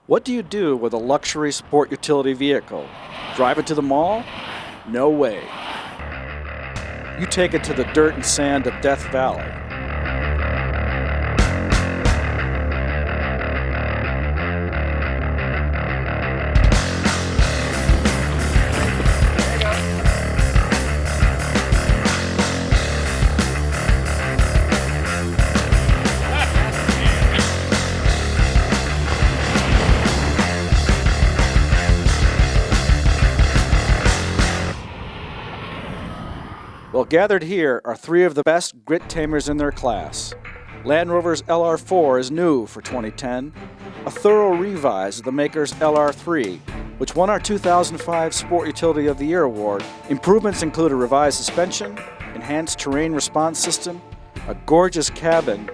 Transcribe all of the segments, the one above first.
What do you do with a luxury sport utility vehicle? Drive it to the mall? No way. You take it to the dirt and sand of Death Valley. Well, gathered here are three of the best grit tamers in their class. Land Rover's LR4 is new for 2010, a thorough revise of the maker's LR3, which won our 2005 Sport Utility of the Year award. Improvements include a revised suspension, enhanced terrain response system, a gorgeous cabin,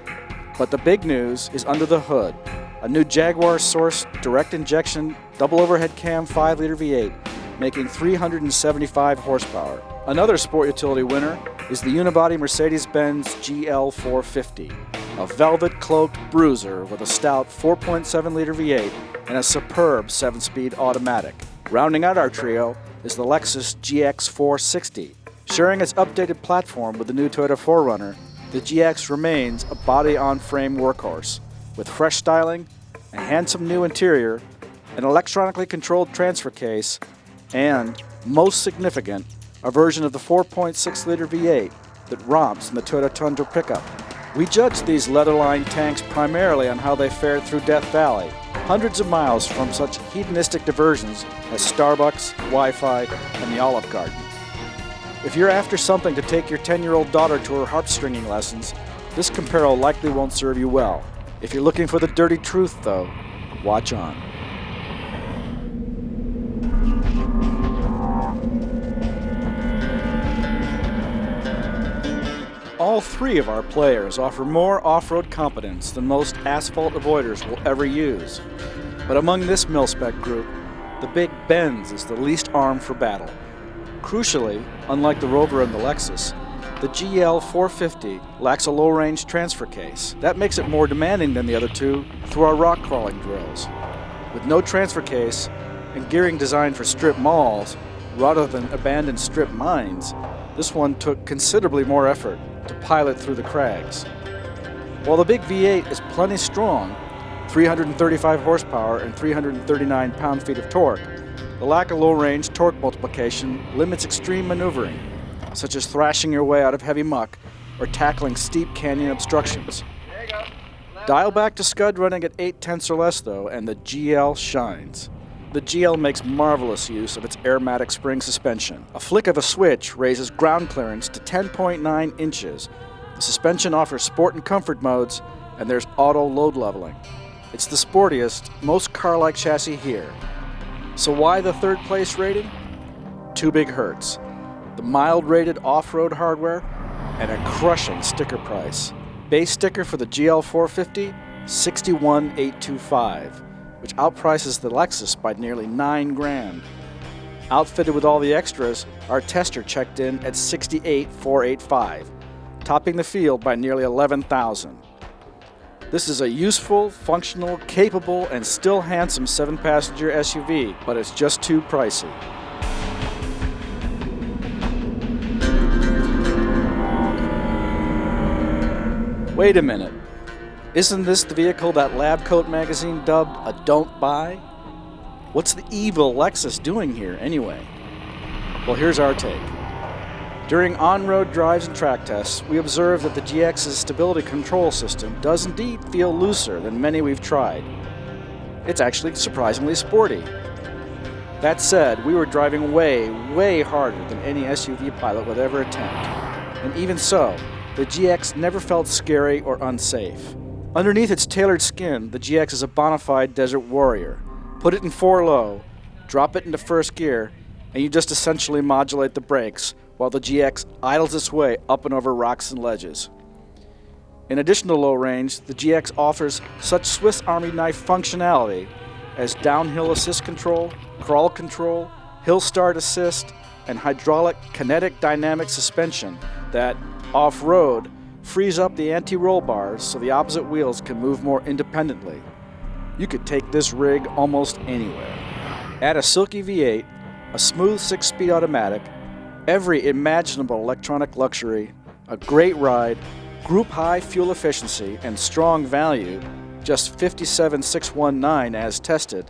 but the big news is under the hood. A new Jaguar-sourced direct injection double overhead cam 5-liter V8, making 375 horsepower. Another sport utility winner is the unibody Mercedes-Benz GL450, a velvet-cloaked bruiser with a stout 4.7-liter V8 and a superb 7-speed automatic. Rounding out our trio is the Lexus GX460. Sharing its updated platform with the new Toyota 4Runner, the GX remains a body-on-frame workhorse with fresh styling, a handsome new interior, an electronically controlled transfer case, and, most significant, a version of the 4.6-liter V8 that romps in the Toyota Tundra pickup. We judge these leather-lined tanks primarily on how they fared through Death Valley, hundreds of miles from such hedonistic diversions as Starbucks, Wi-Fi, and the Olive Garden. If you're after something to take your 10-year-old daughter to her harp stringing lessons, this Comparo likely won't serve you well. If you're looking for the dirty truth, though, watch on. All three of our players offer more off-road competence than most asphalt avoiders will ever use. But among this mil-spec group, the Big Benz is the least armed for battle. Crucially, unlike the Rover and the Lexus, the GL450 lacks a low-range transfer case. That makes it more demanding than the other two through our rock crawling drills. With no transfer case and gearing designed for strip malls rather than abandoned strip mines, this one took considerably more effort to pilot through the crags. While the big V8 is plenty strong, 335 horsepower and 339 pound-feet of torque, the lack of low-range torque multiplication limits extreme maneuvering, such as thrashing your way out of heavy muck or tackling steep canyon obstructions. Dial back to scud running at 8/10 or less though, and the GL shines. The GL makes marvelous use of its airmatic spring suspension. A flick of a switch raises ground clearance to 10.9 inches. The suspension offers sport and comfort modes, and there's auto load leveling. It's the sportiest, most car-like chassis here. So why the third place rating? Two big hurts: the mild-rated off-road hardware and a crushing sticker price. Base sticker for the GL450, $61,825. which outprices the Lexus by nearly $9,000. Outfitted with all the extras, our tester checked in at $68,485, topping the field by nearly $11,000. This is a useful, functional, capable, and still handsome 7-passenger SUV, but it's just too pricey. Wait a minute. Isn't this the vehicle that Lab Coat magazine dubbed a don't buy? What's the evil Lexus doing here anyway? Well, here's our take. During on-road drives and track tests, we observed that the GX's stability control system does indeed feel looser than many we've tried. It's actually surprisingly sporty. That said, we were driving way harder than any SUV pilot would ever attempt. And even so, the GX never felt scary or unsafe. Underneath its tailored skin, the GX is a bona fide desert warrior. Put it in 4-low, drop it into first gear, and you just essentially modulate the brakes while the GX idles its way up and over rocks and ledges. In addition to low range, the GX offers such Swiss Army knife functionality as downhill assist control, crawl control, hill start assist, and hydraulic kinetic dynamic suspension that, off-road, frees up the anti-roll bars so the opposite wheels can move more independently. You could take this rig almost anywhere. Add a silky V8, a smooth 6-speed automatic, every imaginable electronic luxury, a great ride, group high fuel efficiency, and strong value, just $57,619 as tested,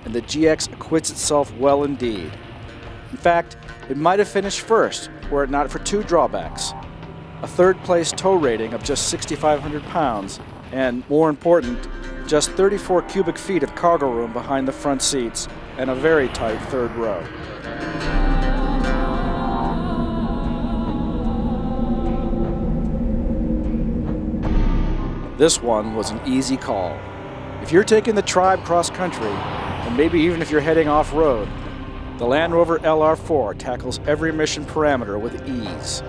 and the GX acquits itself well indeed. In fact, it might have finished first were it not for two drawbacks: a third-place tow rating of just 6,500 pounds, and, more important, just 34 cubic feet of cargo room behind the front seats and a very tight third row. This one was an easy call. If you're taking the tribe cross-country, and maybe even if you're heading off-road, the Land Rover LR4 tackles every mission parameter with ease.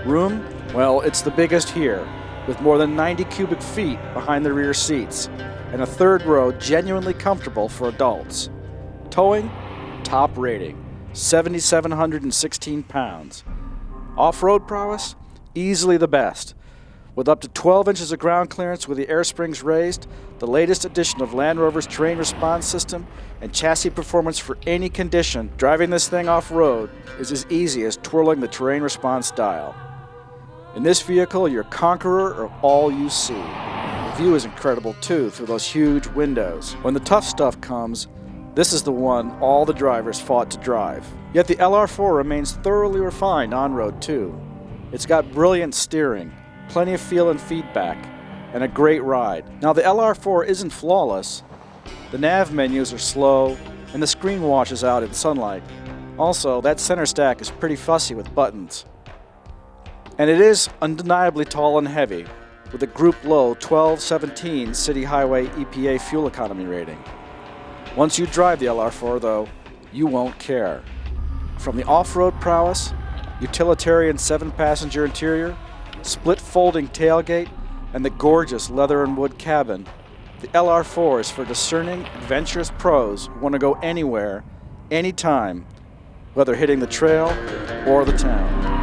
Room? Well, it's the biggest here, with more than 90 cubic feet behind the rear seats, and a third row genuinely comfortable for adults. Towing? Top rating, 7,716 pounds. Off-road prowess? Easily the best. With up to 12 inches of ground clearance with the air springs raised, the latest edition of Land Rover's terrain response system, and chassis performance for any condition, driving this thing off-road is as easy as twirling the terrain response dial. In this vehicle, your conqueror or all you see. The view is incredible too through those huge windows. When the tough stuff comes, this is the one all the drivers fought to drive. Yet the LR4 remains thoroughly refined on-road too. It's got brilliant steering, plenty of feel and feedback, and a great ride. Now the LR4 isn't flawless. The nav menus are slow, and the screen washes out in sunlight. Also, that center stack is pretty fussy with buttons. And it is undeniably tall and heavy, with a group low 1217 City Highway EPA fuel economy rating. Once you drive the LR4 though, you won't care. From the off-road prowess, utilitarian 7-passenger interior, split folding tailgate, and the gorgeous leather and wood cabin, the LR4 is for discerning, adventurous pros who want to go anywhere, anytime, whether hitting the trail or the town.